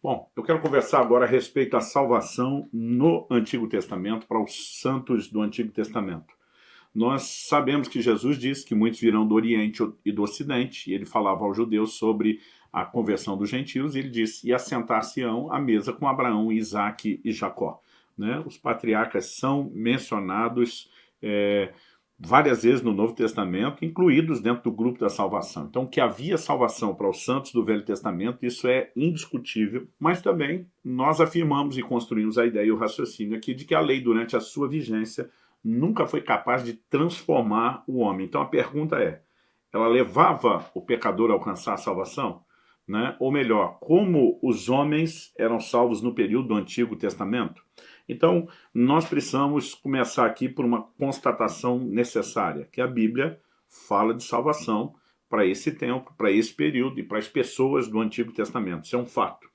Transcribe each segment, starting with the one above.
Bom, eu quero conversar agora a respeito da salvação no Antigo Testamento, para os santos do Antigo Testamento. Nós sabemos que Jesus disse que muitos virão do Oriente e do Ocidente, e ele falava aos judeus sobre a conversão dos gentios, e ele disse, e assentar-se-ão à mesa com Abraão, Isaque e Jacó. Né? Os patriarcas são mencionados várias vezes no Novo Testamento, incluídos dentro do grupo da salvação. Então, que havia salvação para os santos do Velho Testamento, isso é indiscutível, mas também nós afirmamos e construímos a ideia e o raciocínio aqui de que a lei, durante a sua vigência, nunca foi capaz de transformar o homem. Então a pergunta é, ela levava o pecador a alcançar a salvação? Né? Ou melhor, como os homens eram salvos no período do Antigo Testamento? Então, nós precisamos começar aqui por uma constatação necessária, que a Bíblia fala de salvação para esse tempo, para esse período e para as pessoas do Antigo Testamento. Isso é um fato.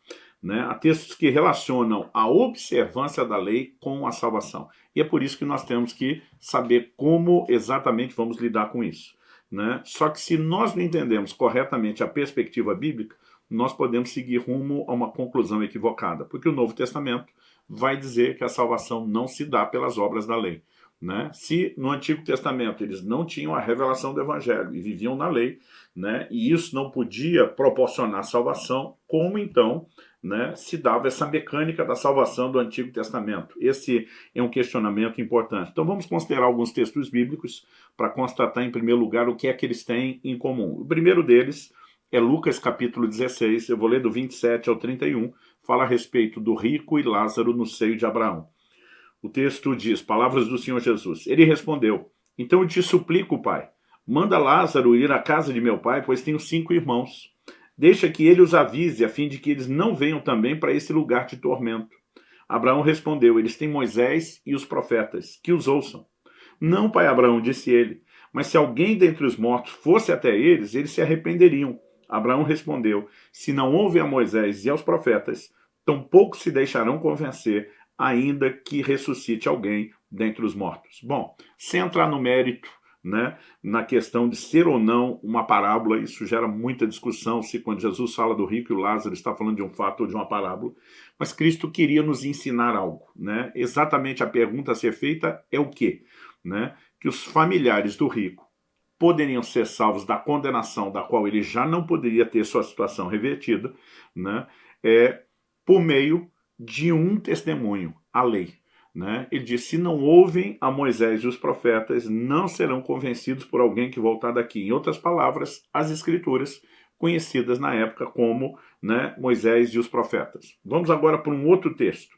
Né? Há textos que relacionam a observância da lei com a salvação. E é por isso que nós temos que saber como exatamente vamos lidar com isso. Né? Só que se nós não entendemos corretamente a perspectiva bíblica, nós podemos seguir rumo a uma conclusão equivocada, porque o Novo Testamento vai dizer que a salvação não se dá pelas obras da lei. Né? Se no Antigo Testamento eles não tinham a revelação do Evangelho e viviam na lei, né? E isso não podia proporcionar salvação, como então, né, se dava essa mecânica da salvação do Antigo Testamento? Esse é um questionamento importante. Então vamos considerar alguns textos bíblicos para constatar em primeiro lugar o que é que eles têm em comum. O primeiro deles é Lucas capítulo 16, eu vou ler do 27 ao 31, fala a respeito do rico e Lázaro no seio de Abraão. O texto diz, palavras do Senhor Jesus, ele respondeu, então eu te suplico, pai, manda Lázaro ir à casa de meu pai, pois tenho 5 irmãos. Deixa que ele os avise, a fim de que eles não venham também para esse lugar de tormento. Abraão respondeu, eles têm Moisés e os profetas, que os ouçam. Não, pai Abraão, disse ele, mas se alguém dentre os mortos fosse até eles, eles se arrependeriam. Abraão respondeu, se não houve a Moisés e aos profetas, tampouco se deixarão convencer, ainda que ressuscite alguém dentre os mortos. Bom, sem entrar no mérito, né, na questão de ser ou não uma parábola, isso gera muita discussão, se quando Jesus fala do rico e o Lázaro está falando de um fato ou de uma parábola, mas Cristo queria nos ensinar algo. Né? Exatamente a pergunta a ser feita é o quê? Né? Que os familiares do rico poderiam ser salvos da condenação da qual ele já não poderia ter sua situação revertida, né, por meio de um testemunho, a lei. Né? Ele diz, se não ouvem a Moisés e os profetas, não serão convencidos por alguém que voltar daqui. Em outras palavras, as escrituras, conhecidas na época como, né, Moisés e os profetas. Vamos agora para um outro texto.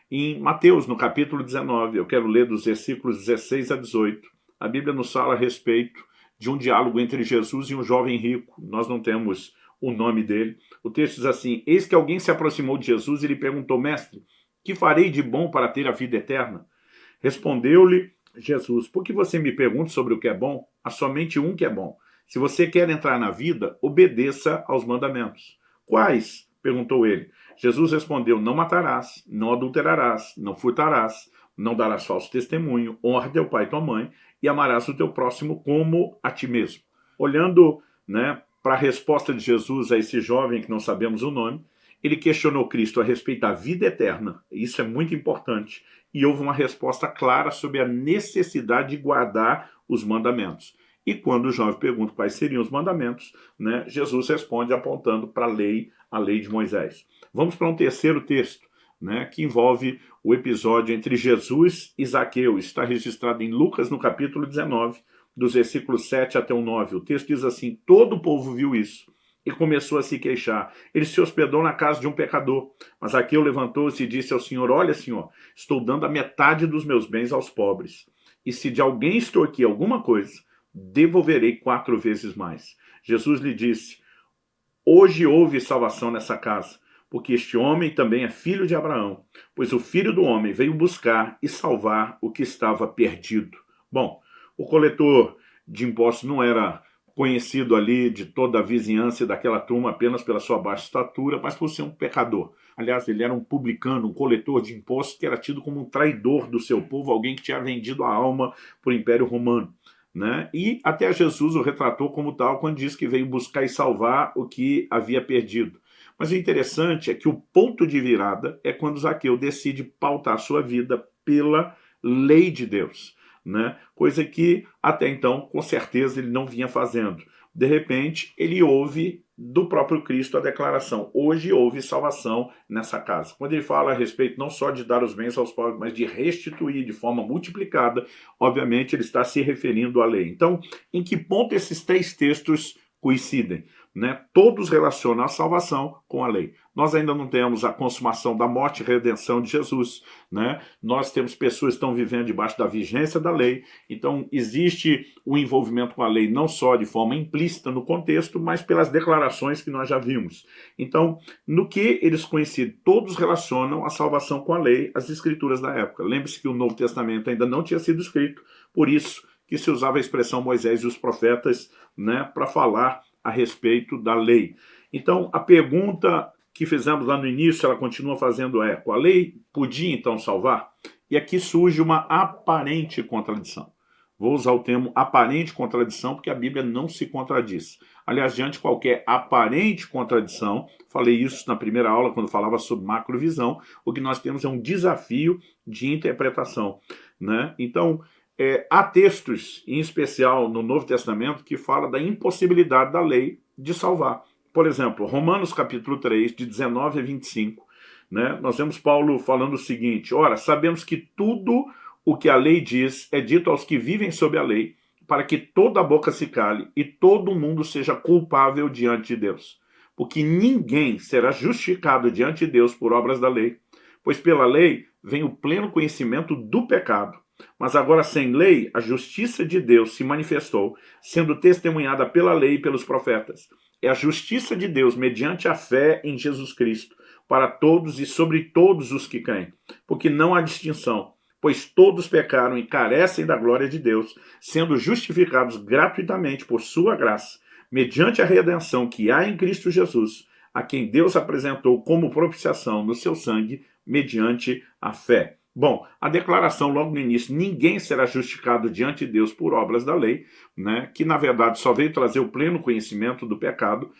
Em Mateus, no capítulo 19, eu quero ler dos versículos 16 a 18, a Bíblia nos fala a respeito de um diálogo entre Jesus e um jovem rico. Nós não temos o nome dele. O texto diz assim, eis que alguém se aproximou de Jesus e lhe perguntou, mestre, que farei de bom para ter a vida eterna? Respondeu-lhe Jesus, por que você me pergunta sobre o que é bom? Há somente um que é bom. Se você quer entrar na vida, obedeça aos mandamentos. Quais? Perguntou ele. Jesus respondeu, não matarás, não adulterarás, não furtarás, não darás falso testemunho, honra teu pai e tua mãe e amarás o teu próximo como a ti mesmo. Olhando, né, para a resposta de Jesus a esse jovem que não sabemos o nome, ele questionou Cristo a respeito da vida eterna, isso é muito importante, e houve uma resposta clara sobre a necessidade de guardar os mandamentos. E quando o jovem pergunta quais seriam os mandamentos, né, Jesus responde apontando para a lei de Moisés. Vamos para um terceiro texto, né, que envolve o episódio entre Jesus e Zaqueu. Está registrado em Lucas, no capítulo 19, dos versículos 7 até o 9. O texto diz assim, todo o povo viu isso e começou a se queixar. Ele se hospedou na casa de um pecador. Mas Zaqueu levantou-se e disse ao Senhor, olha, Senhor, estou dando a metade dos meus bens aos pobres. E se de alguém extorquir alguma coisa, devolverei 4 vezes mais. Jesus lhe disse, hoje houve salvação nessa casa, porque este homem também é filho de Abraão, pois o Filho do Homem veio buscar e salvar o que estava perdido. Bom, o coletor de impostos não era conhecido ali de toda a vizinhança e daquela turma apenas pela sua baixa estatura, mas por ser um pecador. Aliás, ele era um publicano, um coletor de impostos que era tido como um traidor do seu povo, alguém que tinha vendido a alma para o Império Romano. Né? E até Jesus o retratou como tal quando diz que veio buscar e salvar o que havia perdido. Mas o interessante é que o ponto de virada é quando Zaqueu decide pautar sua vida pela lei de Deus, né? Coisa que até então, com certeza, ele não vinha fazendo. De repente, ele ouve do próprio Cristo a declaração: hoje houve salvação nessa casa. Quando ele fala a respeito não só de dar os bens aos pobres, mas de restituir de forma multiplicada, obviamente ele está se referindo à lei. Então, em que ponto esses três textos coincidem? Né? Todos relacionam a salvação com a lei. Nós ainda não temos a consumação da morte e redenção de Jesus, né? Nós temos pessoas que estão vivendo debaixo da vigência da lei, então existe o envolvimento com a lei não só de forma implícita no contexto, mas pelas declarações que nós já vimos. Então, no que eles coincidem? Todos relacionam a salvação com a lei, as escrituras da época. Lembre-se que o Novo Testamento ainda não tinha sido escrito, por isso que se usava a expressão Moisés e os profetas, né, para falar a respeito da lei. Então, a pergunta que fizemos lá no início, ela continua fazendo a lei podia então salvar? E aqui surge uma aparente contradição. Vou usar o termo aparente contradição porque a Bíblia não se contradiz. Aliás, diante de qualquer aparente contradição, falei isso na primeira aula quando falava sobre macrovisão, o que nós temos é um desafio de interpretação, né? Então, há textos, em especial no Novo Testamento, que fala da impossibilidade da lei de salvar. Por exemplo, Romanos capítulo 3, de 19 a 25, né, nós vemos Paulo falando o seguinte: ora, sabemos que tudo o que a lei diz é dito aos que vivem sob a lei, para que toda a boca se cale e todo mundo seja culpável diante de Deus. Porque ninguém será justificado diante de Deus por obras da lei, pois pela lei vem o pleno conhecimento do pecado. Mas agora, sem lei, a justiça de Deus se manifestou, sendo testemunhada pela lei e pelos profetas. É a justiça de Deus mediante a fé em Jesus Cristo, para todos e sobre todos os que creem. Porque não há distinção, pois todos pecaram e carecem da glória de Deus, sendo justificados gratuitamente por sua graça, mediante a redenção que há em Cristo Jesus, a quem Deus apresentou como propiciação no seu sangue, mediante a fé. Bom, a declaração logo no início: ninguém será justificado diante de Deus por obras da lei, né, que na verdade só veio trazer o pleno conhecimento do pecado,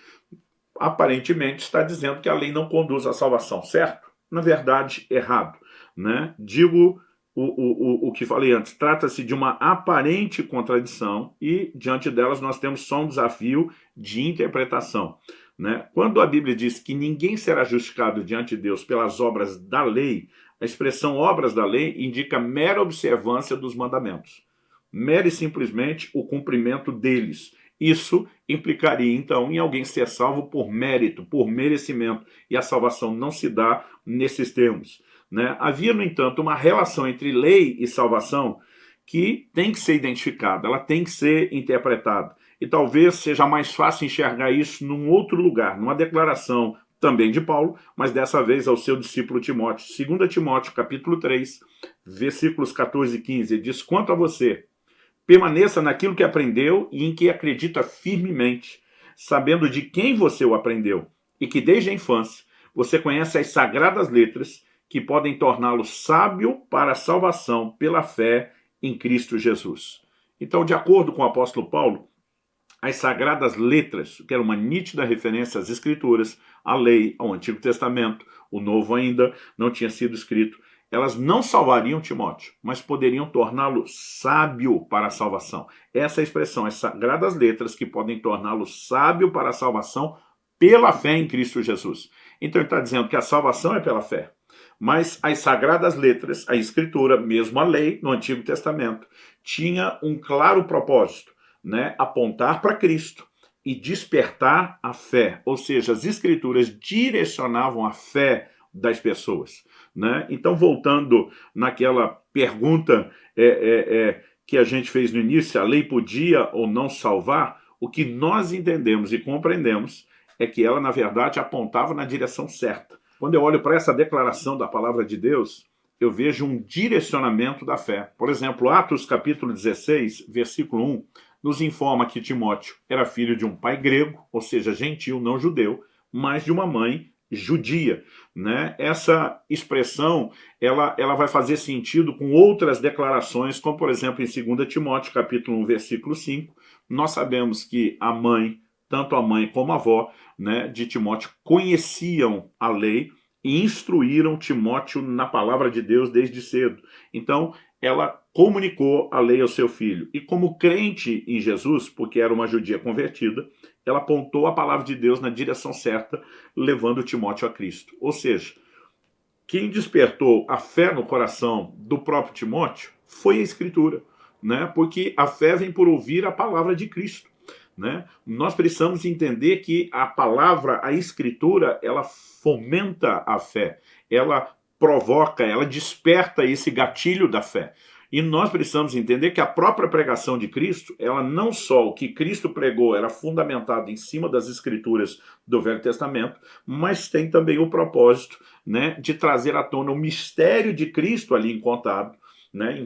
aparentemente está dizendo que a lei não conduz à salvação, certo? Na verdade, errado, né? Digo o que falei antes, trata-se de uma aparente contradição e diante delas nós temos só um desafio de interpretação, né? Quando a Bíblia diz que ninguém será justificado diante de Deus pelas obras da lei, a expressão obras da lei indica mera observância dos mandamentos, mera e simplesmente o cumprimento deles. Isso implicaria, então, em alguém ser salvo por mérito, por merecimento, e a salvação não se dá nesses termos, né? Havia, no entanto, uma relação entre lei e salvação que tem que ser identificada, ela tem que ser interpretada. E talvez seja mais fácil enxergar isso num outro lugar, numa declaração também de Paulo, mas dessa vez ao seu discípulo Timóteo. 2 Timóteo, capítulo 3, versículos 14 e 15, ele diz: quanto a você, permaneça naquilo que aprendeu e em que acredita firmemente, sabendo de quem você o aprendeu, e que desde a infância você conhece as sagradas letras que podem torná-lo sábio para a salvação pela fé em Cristo Jesus. Então, de acordo com o apóstolo Paulo, as sagradas letras, que era uma nítida referência às escrituras, à lei, ao Antigo Testamento, o Novo ainda não tinha sido escrito, elas não salvariam Timóteo, mas poderiam torná-lo sábio para a salvação. Essa é a expressão, as sagradas letras que podem torná-lo sábio para a salvação pela fé em Cristo Jesus. Então ele está dizendo que a salvação é pela fé, mas as sagradas letras, a escritura, mesmo a lei no Antigo Testamento, tinha um claro propósito, né? Apontar para Cristo e despertar a fé, ou seja, as escrituras direcionavam a fé das pessoas, né? Então, voltando naquela pergunta que a gente fez no início, a lei podia ou não salvar, o que nós entendemos e compreendemos é que ela, na verdade, apontava na direção certa. Quando eu olho para essa declaração da palavra de Deus, eu vejo um direcionamento da fé. Por exemplo, Atos capítulo 16, versículo 1, nos informa que Timóteo era filho de um pai grego, ou seja, gentil, não judeu, mas de uma mãe judia, né? Essa expressão ela vai fazer sentido com outras declarações, como por exemplo em 2 Timóteo capítulo 1, versículo 5, nós sabemos que a mãe tanto a mãe como a avó, né, de Timóteo conheciam a lei e instruíram Timóteo na palavra de Deus desde cedo. Então, ela comunicou a lei ao seu filho. E como crente em Jesus, porque era uma judia convertida, ela apontou a palavra de Deus na direção certa, levando Timóteo a Cristo. Ou seja, quem despertou a fé no coração do próprio Timóteo foi a Escritura, né? Porque a fé vem por ouvir a palavra de Cristo, né? Nós precisamos entender que a palavra, a Escritura, ela fomenta a fé, ela provoca, ela desperta esse gatilho da fé. E nós precisamos entender que a própria pregação de Cristo, ela não só o que Cristo pregou era fundamentado em cima das Escrituras do Velho Testamento, mas tem também o propósito, né, de trazer à tona o mistério de Cristo ali encontrado, né,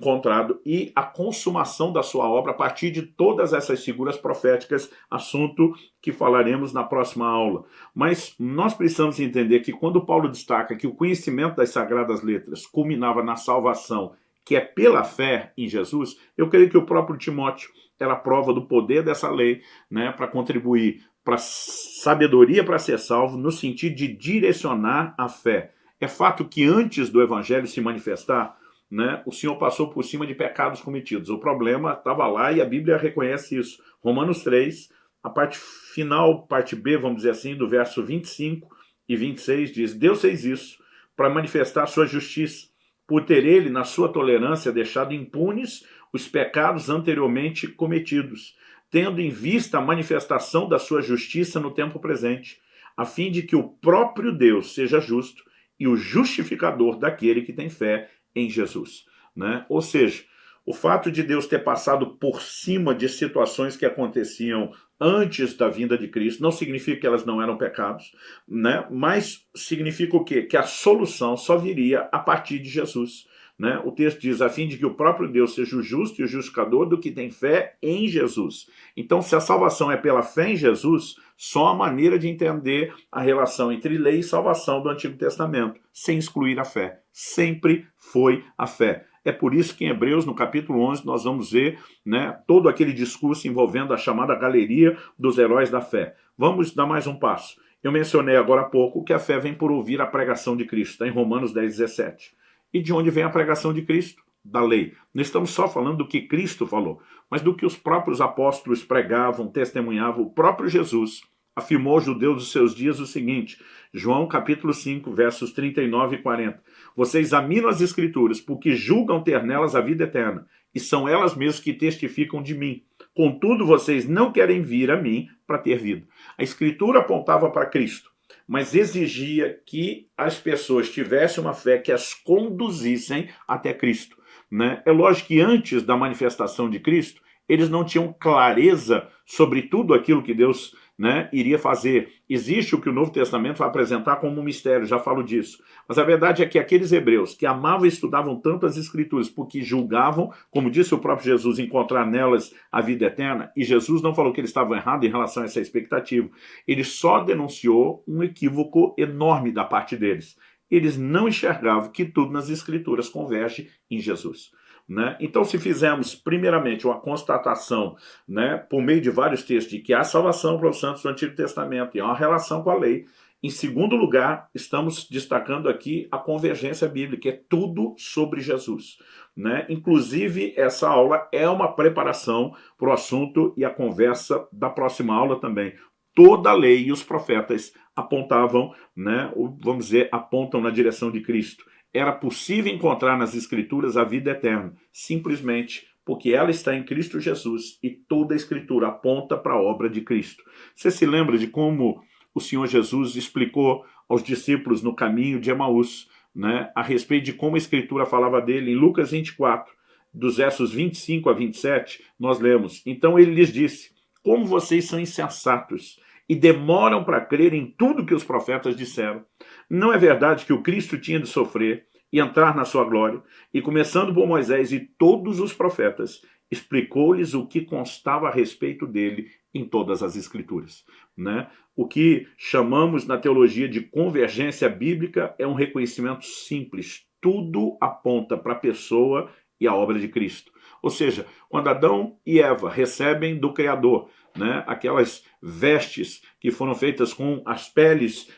e a consumação da sua obra a partir de todas essas figuras proféticas, assunto que falaremos na próxima aula. Mas nós precisamos entender que quando Paulo destaca que o conhecimento das Sagradas Letras culminava na salvação, que é pela fé em Jesus, eu creio que o próprio Timóteo era prova do poder dessa lei, né, para contribuir para sabedoria para ser salvo, no sentido de direcionar a fé. É fato que antes do evangelho se manifestar, né, o Senhor passou por cima de pecados cometidos. O problema estava lá e a Bíblia reconhece isso. Romanos 3, a parte final, parte B, vamos dizer assim, do verso 25 e 26, diz: Deus fez isso para manifestar a sua justiça, por ter ele, na sua tolerância, deixado impunes os pecados anteriormente cometidos, tendo em vista a manifestação da sua justiça no tempo presente, a fim de que o próprio Deus seja justo e o justificador daquele que tem fé em Jesus, né? Ou seja, o fato de Deus ter passado por cima de situações que aconteciam antes da vinda de Cristo não significa que elas não eram pecados, né? Mas significa o quê? Que a solução só viria a partir de Jesus, né? O texto diz, a fim de que o próprio Deus seja o justo e o justificador do que tem fé em Jesus. Então, se a salvação é pela fé em Jesus, só a maneira de entender a relação entre lei e salvação do Antigo Testamento, sem excluir a fé. Sempre foi a fé. É por isso que em Hebreus, no capítulo 11, nós vamos ver, né, todo aquele discurso envolvendo a chamada galeria dos heróis da fé. Vamos dar mais um passo. Eu mencionei agora há pouco que a fé vem por ouvir a pregação de Cristo, está em Romanos 10, 17. E de onde vem a pregação de Cristo? Da lei. Não estamos só falando do que Cristo falou, mas do que os próprios apóstolos pregavam, testemunhavam. O próprio Jesus afirmou aos judeus dos seus dias o seguinte, João capítulo 5, versos 39 e 40. Vocês examinam as Escrituras, porque julgam ter nelas a vida eterna, e são elas mesmas que testificam de mim. Contudo, vocês não querem vir a mim para ter vida. A Escritura apontava para Cristo, mas exigia que as pessoas tivessem uma fé que as conduzissem até Cristo, né? É lógico que antes da manifestação de Cristo, eles não tinham clareza sobre tudo aquilo que Deus, né, iria fazer. Existe o que o Novo Testamento vai apresentar como um mistério, já falo disso. Mas a verdade é que aqueles hebreus que amavam e estudavam tanto as Escrituras, porque julgavam, como disse o próprio Jesus, encontrar nelas a vida eterna, e Jesus não falou que eles estavam errados em relação a essa expectativa. Ele só denunciou um equívoco enorme da parte deles. Eles não enxergavam que tudo nas Escrituras converge em Jesus, né? Então, se fizermos, primeiramente, uma constatação, né, por meio de vários textos, de que há salvação para os santos do Antigo Testamento e há uma relação com a lei, em segundo lugar, estamos destacando aqui a convergência bíblica, é tudo sobre Jesus, né? Inclusive, essa aula é uma preparação para o assunto e a conversa da próxima aula também. Toda a lei e os profetas apontavam, né, vamos dizer, apontam na direção de Cristo. Era possível encontrar nas Escrituras a vida eterna, simplesmente porque ela está em Cristo Jesus e toda a Escritura aponta para a obra de Cristo. Você se lembra de como o Senhor Jesus explicou aos discípulos no caminho de Emaús, né, a respeito de como a Escritura falava dele? Em Lucas 24, dos versos 25 a 27, nós lemos, então ele lhes disse, como vocês são insensatos e demoram para crer em tudo que os profetas disseram. Não é verdade que o Cristo tinha de sofrer e entrar na sua glória? E começando por Moisés e todos os profetas, explicou-lhes o que constava a respeito dele em todas as Escrituras, né? O que chamamos na teologia de convergência bíblica é um reconhecimento simples. Tudo aponta para a pessoa e a obra de Cristo. Ou seja, quando Adão e Eva recebem do Criador, né, aquelas vestes que foram feitas com as peles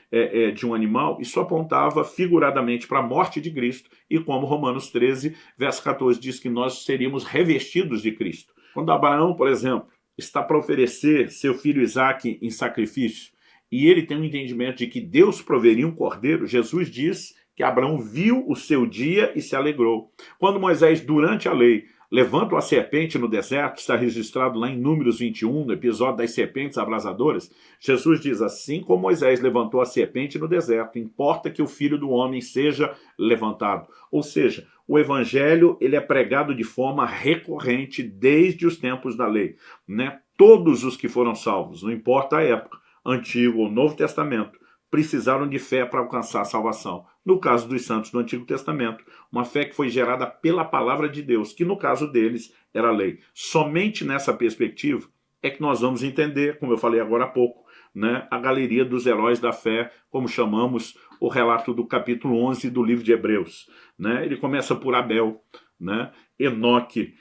de um animal, isso apontava figuradamente para a morte de Cristo, e como Romanos 13, verso 14 diz que nós seríamos revestidos de Cristo. Quando Abraão, por exemplo, está para oferecer seu filho Isaque em sacrifício, e ele tem um entendimento de que Deus proveria um cordeiro, Jesus diz que Abraão viu o seu dia e se alegrou. Quando Moisés, durante a lei, levanta a serpente no deserto, está registrado lá em Números 21, no episódio das serpentes abrasadoras, Jesus diz, assim como Moisés levantou a serpente no deserto, importa que o Filho do Homem seja levantado. Ou seja, o evangelho ele é pregado de forma recorrente desde os tempos da lei, né? Todos os que foram salvos, não importa a época, Antigo ou Novo Testamento, precisaram de fé para alcançar a salvação. No caso dos santos do Antigo Testamento, uma fé que foi gerada pela palavra de Deus, que no caso deles era a lei. Somente nessa perspectiva é que nós vamos entender, como eu falei agora há pouco, né, a galeria dos heróis da fé, como chamamos o relato do capítulo 11 do livro de Hebreus. Né? Ele começa por Abel, né? Enoque,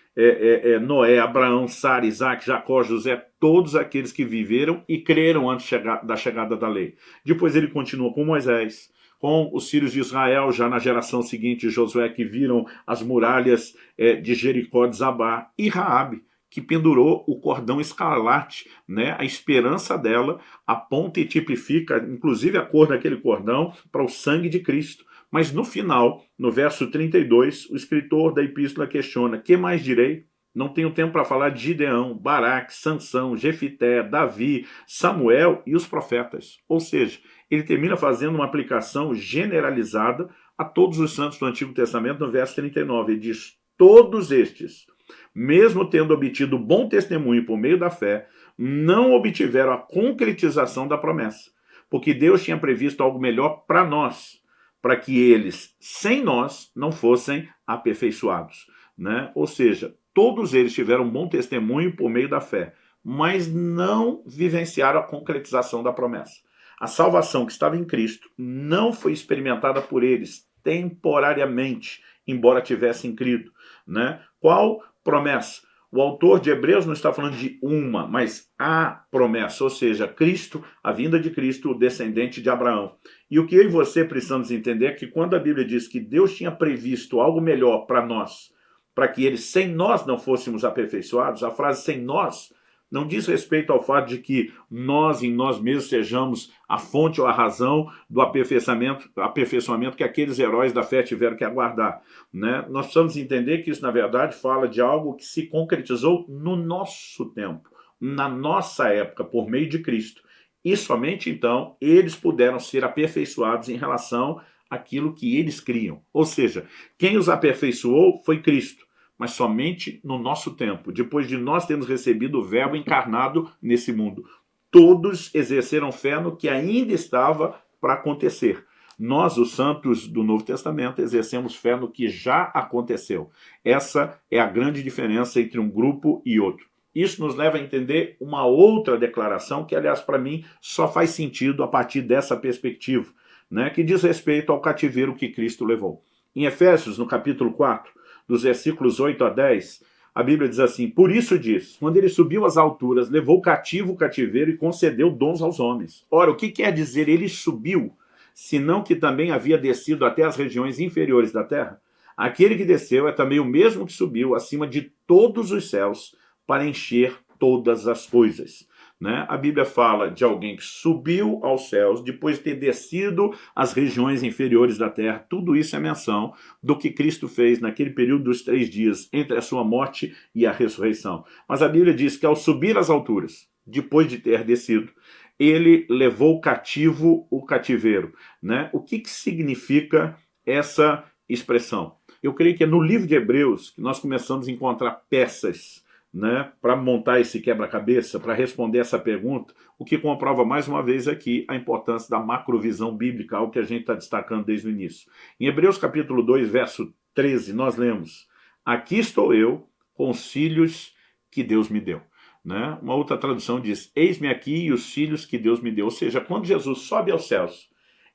Noé, Abraão, Sara, Isaac, Jacó, José, todos aqueles que viveram e creram antes da chegada da lei. Depois ele continua com Moisés, com os filhos de Israel, já na geração seguinte, Josué, que viram as muralhas de Jericó desabar, e Raabe, que pendurou o cordão escarlate, né? A esperança dela aponta e tipifica, inclusive a cor daquele cordão, para o sangue de Cristo. Mas no final, no verso 32, o escritor da epístola questiona, que mais direi? Não tenho tempo para falar de Gideão, Baraque, Sansão, Jefité, Davi, Samuel e os profetas. Ou seja, ele termina fazendo uma aplicação generalizada a todos os santos do Antigo Testamento no verso 39. Ele diz, todos estes, mesmo tendo obtido bom testemunho por meio da fé, não obtiveram a concretização da promessa, porque Deus tinha previsto algo melhor para nós, para que eles, sem nós, não fossem aperfeiçoados. Né? Ou seja, todos eles tiveram bom testemunho por meio da fé, mas não vivenciaram a concretização da promessa. A salvação que estava em Cristo não foi experimentada por eles temporariamente, embora tivessem crido. Né? Qual promessa? O autor de Hebreus não está falando de uma, mas a promessa, ou seja, Cristo, a vinda de Cristo, o descendente de Abraão. E o que eu e você precisamos entender é que quando a Bíblia diz que Deus tinha previsto algo melhor para nós, para que eles sem nós não fôssemos aperfeiçoados, a frase sem nós não diz respeito ao fato de que nós em nós mesmos sejamos a fonte ou a razão do aperfeiçoamento que aqueles heróis da fé tiveram que aguardar. Né? Nós precisamos entender que isso, na verdade, fala de algo que se concretizou no nosso tempo, na nossa época, por meio de Cristo. E somente então eles puderam ser aperfeiçoados em relação àquilo que eles criam. Ou seja, quem os aperfeiçoou foi Cristo, mas somente no nosso tempo, depois de nós termos recebido o Verbo encarnado nesse mundo. Todos exerceram fé no que ainda estava para acontecer. Nós, os santos do Novo Testamento, exercemos fé no que já aconteceu. Essa é a grande diferença entre um grupo e outro. Isso nos leva a entender uma outra declaração que, aliás, para mim, só faz sentido a partir dessa perspectiva, né, que diz respeito ao cativeiro que Cristo levou. Em Efésios, no capítulo 4, dos versículos 8 a 10, a Bíblia diz assim, por isso diz, quando ele subiu às alturas, levou cativo o cativeiro e concedeu dons aos homens. Ora, o que quer dizer ele subiu, senão que também havia descido até as regiões inferiores da terra? Aquele que desceu é também o mesmo que subiu acima de todos os céus para encher todas as coisas. Né? A Bíblia fala de alguém que subiu aos céus depois de ter descido às regiões inferiores da terra. Tudo isso é menção do que Cristo fez naquele período dos 3 dias entre a sua morte e a ressurreição. Mas a Bíblia diz que ao subir às alturas, depois de ter descido, ele levou cativo o cativeiro. Né? O que significa essa expressão? Eu creio que é no livro de Hebreus que nós começamos a encontrar peças, né, para montar esse quebra-cabeça, para responder essa pergunta, o que comprova mais uma vez aqui a importância da macrovisão bíblica, algo que a gente está destacando desde o início. Em Hebreus capítulo 2, verso 13, nós lemos, aqui estou eu com os filhos que Deus me deu. Né? Uma outra tradução diz, eis-me aqui e os filhos que Deus me deu. Ou seja, quando Jesus sobe aos céus,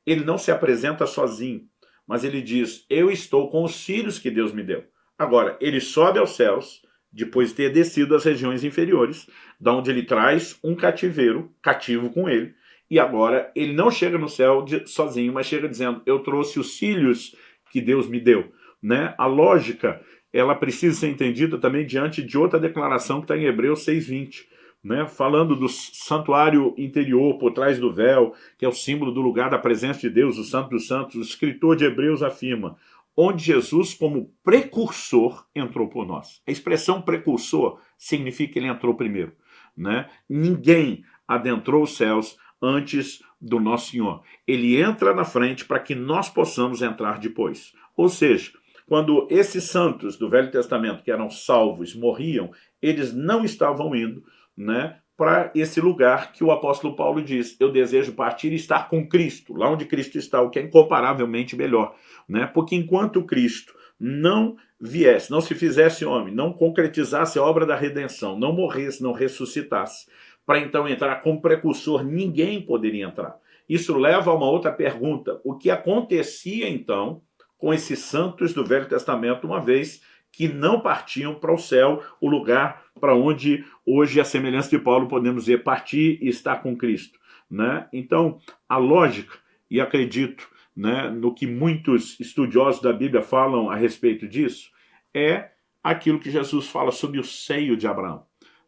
ele não se apresenta sozinho, mas ele diz, eu estou com os filhos que Deus me deu. Agora, ele sobe aos céus, depois de ter descido às regiões inferiores, da onde ele traz um cativeiro cativo com ele, e agora ele não chega no céu sozinho, mas chega dizendo, eu trouxe os filhos que Deus me deu. Né? A lógica, ela precisa ser entendida também diante de outra declaração que está em Hebreus 6:20, né? Falando do santuário interior, por trás do véu, que é o símbolo do lugar da presença de Deus, o Santo dos Santos. O escritor de Hebreus afirma, onde Jesus, como precursor, entrou por nós. A expressão precursor significa que ele entrou primeiro. Né? Ninguém adentrou os céus antes do nosso Senhor. Ele entra na frente para que nós possamos entrar depois. Ou seja, quando esses santos do Velho Testamento, que eram salvos, morriam, eles não estavam indo, né, para esse lugar que o apóstolo Paulo diz, eu desejo partir e estar com Cristo, lá onde Cristo está, o que é incomparavelmente melhor. Né? Porque enquanto Cristo não viesse, não se fizesse homem, não concretizasse a obra da redenção, não morresse, não ressuscitasse, para então entrar como precursor, ninguém poderia entrar. Isso leva a uma outra pergunta. O que acontecia então com esses santos do Velho Testamento, uma vez que não partiam para o céu, o lugar para onde hoje, a semelhança de Paulo, podemos dizer, partir e estar com Cristo. Né? Então, a lógica, e acredito, né, no que muitos estudiosos da Bíblia falam a respeito disso, é aquilo que Jesus fala sobre o seio de Abraão.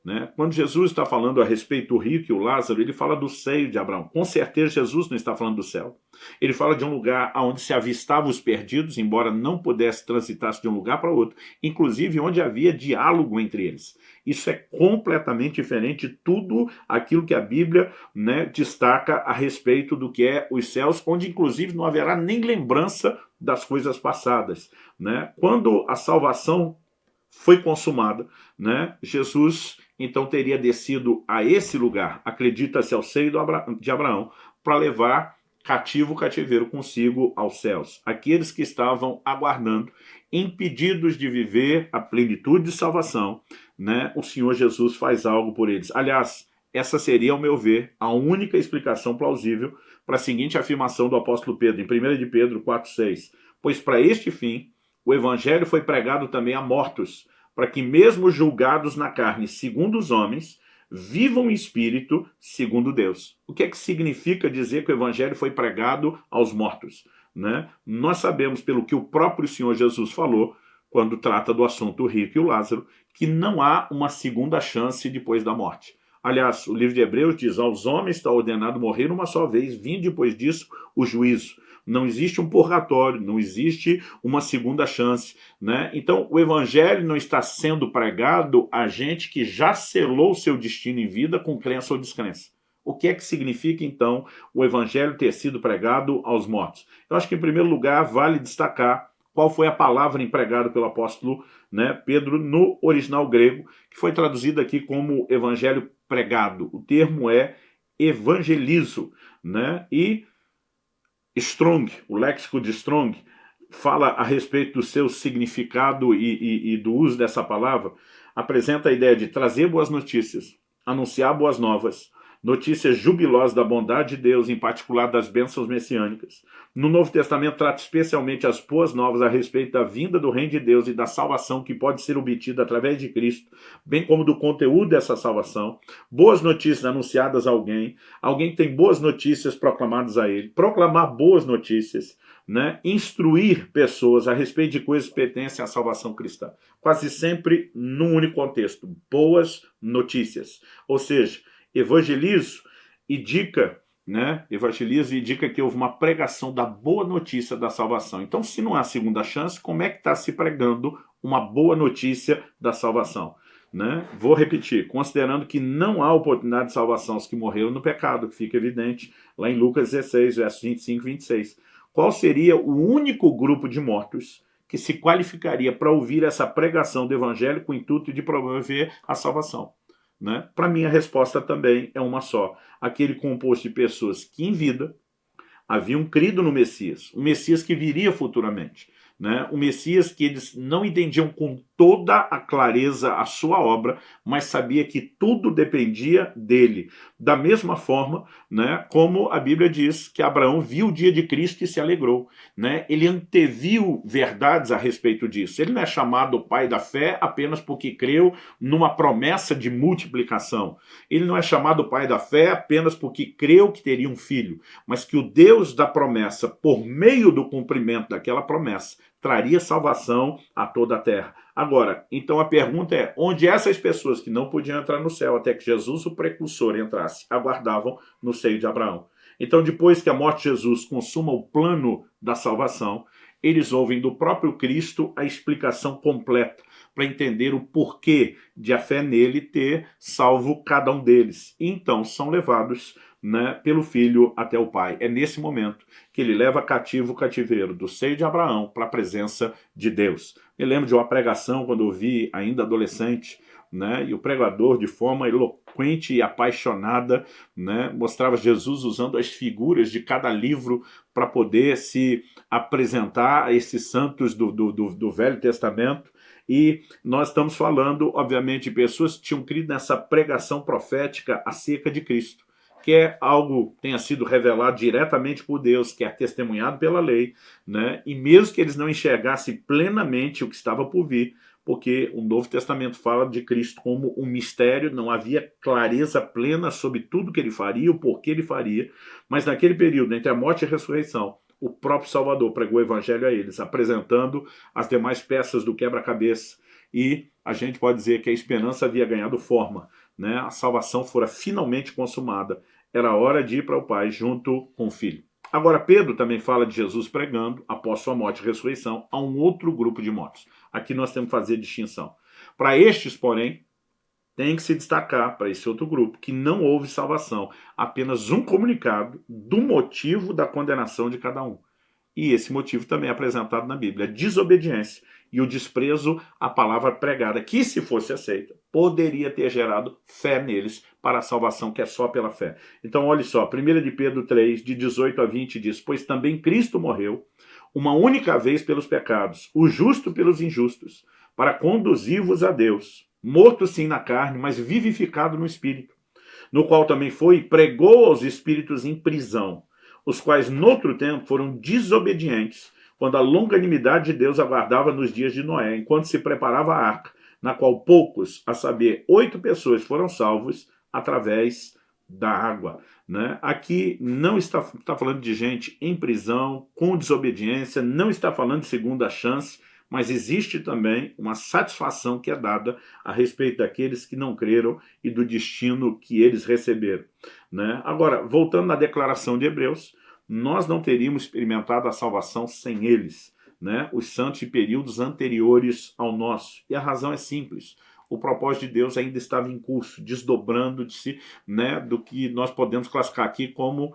Né? Quando Jesus está falando a respeito do rico e o Lázaro, ele fala do seio de Abraão. Com certeza Jesus não está falando do céu. Ele fala de um lugar onde se avistavam os perdidos, embora não pudesse transitar de um lugar para outro, inclusive onde havia diálogo entre eles. Isso é completamente diferente de tudo aquilo que a Bíblia, né, destaca a respeito do que é os céus, onde inclusive não haverá nem lembrança das coisas passadas. Né? Quando a salvação foi consumada, né, Jesus então teria descido a esse lugar, acredita-se ao seio de Abraão, para levar cativo o cativeiro consigo aos céus. Aqueles que estavam aguardando, impedidos de viver a plenitude de salvação, né, o Senhor Jesus faz algo por eles. Aliás, essa seria, ao meu ver, a única explicação plausível para a seguinte afirmação do apóstolo Pedro, em 1 de Pedro 4,6. Pois para este fim, o evangelho foi pregado também a mortos, para que mesmo julgados na carne, segundo os homens, vivam em espírito, segundo Deus. O que é que significa dizer que o evangelho foi pregado aos mortos? Né? Nós sabemos, pelo que o próprio Senhor Jesus falou, quando trata do assunto rico e o Lázaro, que não há uma segunda chance depois da morte. Aliás, o livro de Hebreus diz, aos homens está ordenado morrer uma só vez, vindo depois disso o juízo. Não existe um purgatório, não existe uma segunda chance. Né? Então, o evangelho não está sendo pregado a gente que já selou o seu destino em vida com crença ou descrença. O que é que significa, então, o evangelho ter sido pregado aos mortos? Eu acho que, em primeiro lugar, vale destacar qual foi a palavra empregada pelo apóstolo, né, Pedro no original grego, que foi traduzido aqui como evangelho pregado. O termo é evangelizo, né? E Strong, o léxico de Strong, fala a respeito do seu significado e do uso dessa palavra, apresenta a ideia de trazer boas notícias, anunciar boas novas, notícias jubilosas da bondade de Deus, em particular das bênçãos messiânicas. No Novo Testamento trata especialmente as boas novas a respeito da vinda do reino de Deus e da salvação que pode ser obtida através de Cristo, bem como do conteúdo dessa salvação. Boas notícias anunciadas a alguém que tem boas notícias proclamadas a ele. Proclamar boas notícias, né? Instruir pessoas a respeito de coisas que pertencem à salvação cristã. Quase sempre num único contexto. Boas notícias. Ou seja, evangelizo indica, né? Evangelizo indica que houve uma pregação da boa notícia da salvação. Então, se não há segunda chance, como é que está se pregando uma boa notícia da salvação? Né? Vou repetir, considerando que não há oportunidade de salvação aos que morreram no pecado, que fica evidente lá em Lucas 16, versos 25 e 26. Qual seria o único grupo de mortos que se qualificaria para ouvir essa pregação do evangelho com o intuito de promover a salvação? Né? Para mim, a resposta também é uma só. Aquele composto de pessoas que, em vida, haviam crido no Messias, o Messias que viria futuramente. Né? O Messias que eles não entendiam com toda a clareza a sua obra, mas sabia que tudo dependia dele. Da mesma forma, né, como a Bíblia diz que Abraão viu o dia de Cristo e se alegrou. Né? Ele anteviu verdades a respeito disso. Ele não é chamado pai da fé apenas porque creu numa promessa de multiplicação. Ele não é chamado pai da fé apenas porque creu que teria um filho, mas que o Deus da promessa, por meio do cumprimento daquela promessa, traria salvação a toda a terra. Agora, então a pergunta é, onde essas pessoas que não podiam entrar no céu até que Jesus, o precursor, entrasse, aguardavam no seio de Abraão? Então, depois que a morte de Jesus consuma o plano da salvação, eles ouvem do próprio Cristo a explicação completa para entender o porquê de a fé nele ter salvo cada um deles. E então são levados, né, pelo Filho até o Pai. É nesse momento que ele leva cativo o cativeiro do seio de Abraão para a presença de Deus. Me lembro de uma pregação quando eu vi ainda adolescente, né, e o pregador, de forma eloquente e apaixonada, né, mostrava Jesus usando as figuras de cada livro para poder se apresentar a esses santos do Velho Testamento. E nós estamos falando, obviamente, de pessoas que tinham crido nessa pregação profética acerca de Cristo, que é algo que tenha sido revelado diretamente por Deus, que é testemunhado pela lei, né? E mesmo que eles não enxergassem plenamente o que estava por vir, porque o Novo Testamento fala de Cristo como um mistério, não havia clareza plena sobre tudo que ele faria, o porquê ele faria, mas naquele período, entre a morte e a ressurreição, o próprio Salvador pregou o evangelho a eles, apresentando as demais peças do quebra-cabeça, e a gente pode dizer que a esperança havia ganhado forma, né? A salvação fora finalmente consumada, era hora de ir para o Pai junto com o Filho. Agora, Pedro também fala de Jesus pregando, após sua morte e ressurreição, a um outro grupo de mortos. Aqui nós temos que fazer distinção. Para estes, porém, tem que se destacar, para esse outro grupo, que não houve salvação. Apenas um comunicado do motivo da condenação de cada um. E esse motivo também é apresentado na Bíblia. A desobediência e o desprezo à palavra pregada, que se fosse aceita, poderia ter gerado fé neles para a salvação, que é só pela fé. Então, olha só, 1 de Pedro 3, de 18 a 20, diz: pois também Cristo morreu uma única vez pelos pecados, o justo pelos injustos, para conduzir-vos a Deus, morto sim na carne, mas vivificado no Espírito, no qual também foi e pregou aos espíritos em prisão, os quais noutro tempo foram desobedientes, quando a longanimidade de Deus aguardava nos dias de Noé, enquanto se preparava a arca, na qual poucos, a saber, 8 pessoas foram salvos através da água. Né? Aqui não está falando de gente em prisão, com desobediência, não está falando de segunda chance, mas existe também uma satisfação que é dada a respeito daqueles que não creram e do destino que eles receberam. Né? Agora, voltando na declaração de Hebreus, nós não teríamos experimentado a salvação sem eles, né? Os santos de períodos anteriores ao nosso. E a razão é simples. O propósito de Deus ainda estava em curso, desdobrando-se, né, do que nós podemos classificar aqui como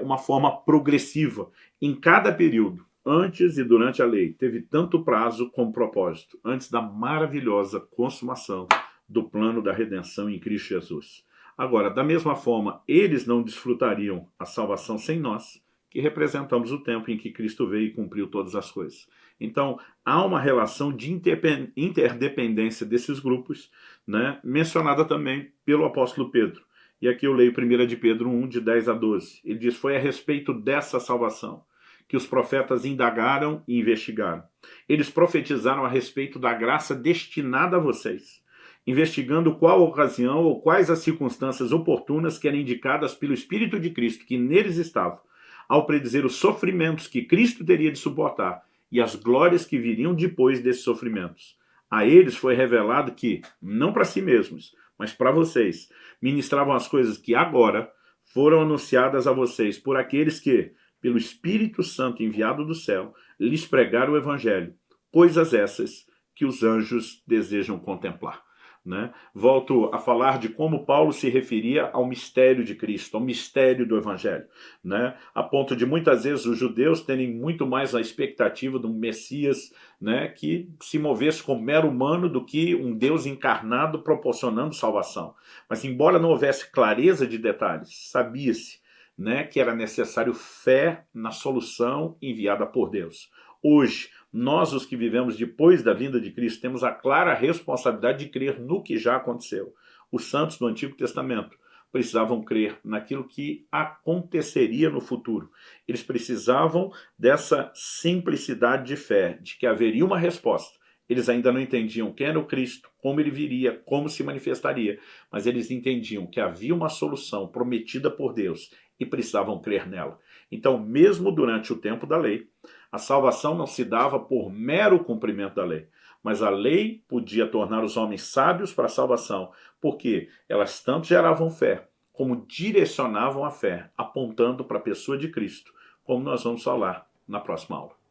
uma forma progressiva. Em cada período, antes e durante a lei, teve tanto prazo como propósito, antes da maravilhosa consumação do plano da redenção em Cristo Jesus. Agora, da mesma forma, eles não desfrutariam a salvação sem nós, que representamos o tempo em que Cristo veio e cumpriu todas as coisas. Então, há uma relação de interdependência desses grupos, né, mencionada também pelo apóstolo Pedro. E aqui eu leio 1 de Pedro 1, de 10 a 12. Ele diz: foi a respeito dessa salvação que os profetas indagaram e investigaram. Eles profetizaram a respeito da graça destinada a vocês, investigando qual a ocasião ou quais as circunstâncias oportunas que eram indicadas pelo Espírito de Cristo que neles estava, ao predizer os sofrimentos que Cristo teria de suportar e as glórias que viriam depois desses sofrimentos. A eles foi revelado que, não para si mesmos, mas para vocês, ministravam as coisas que agora foram anunciadas a vocês por aqueles que, pelo Espírito Santo enviado do céu, lhes pregaram o Evangelho, coisas essas que os anjos desejam contemplar. Né? Volto a falar de como Paulo se referia ao mistério de Cristo, ao mistério do Evangelho, né? A ponto de muitas vezes os judeus terem muito mais a expectativa de um Messias, né, que se movesse como mero humano do que um Deus encarnado proporcionando salvação. Mas embora não houvesse clareza de detalhes, sabia-se, né, que era necessário fé na solução enviada por Deus. Hoje, Nós, os que vivemos depois da vinda de Cristo, temos a clara responsabilidade de crer no que já aconteceu. Os santos do Antigo Testamento precisavam crer naquilo que aconteceria no futuro. Eles precisavam dessa simplicidade de fé, de que haveria uma resposta. Eles ainda não entendiam quem era o Cristo, como ele viria, como se manifestaria, mas eles entendiam que havia uma solução prometida por Deus e precisavam crer nela. Então, mesmo durante o tempo da lei, a salvação não se dava por mero cumprimento da lei, mas a lei podia tornar os homens sábios para a salvação, porque elas tanto geravam fé, como direcionavam a fé, apontando para a pessoa de Cristo, como nós vamos falar na próxima aula.